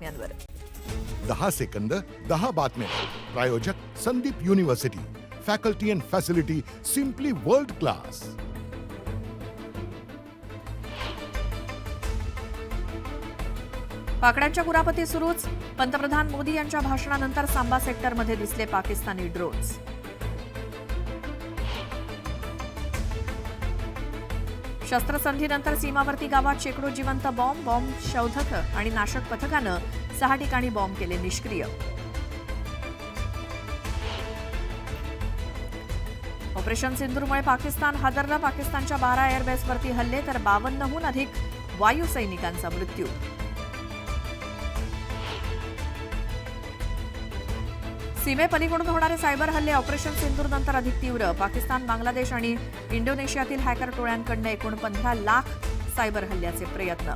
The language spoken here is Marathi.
बातम्यांवर. 10 सेकंद 10 बातम्या. प्रायोजक Sandeep university. Faculty and facility simply world class. पाकड्यांच्या कुरापती सुरूच. पंतप्रधान मोदी यांच्या भाषणानंतर सांबा सेक्टरमध्ये दिसले पाकिस्तानी ड्रोन्स. शस्त्रसंधीनंतर सीमावर्ती गावात शेकडो जिवंत बॉम्ब शोधक आणि नाशक पथकानं 6 ठिकाणी बॉम्ब केले निष्क्रिय. ऑपरेशन सिंदूरमुळे पाकिस्तान हादरलं. पाकिस्तानच्या 12 एअरबेसवरती हल्ले तर 52हून अधिक वायुसैनिकांचा मृत्यू. सीमेपलीकडून होणारे सायबर हल्ले ऑपरेशन सिंदूरनंतर अधिक तीव्र. पाकिस्तान, बांगलादेश आणि इंडोनेशियातील हॅकर टोळ्यांकडून एकूण 15 लाख सायबर हल्ल्याचे प्रयत्न.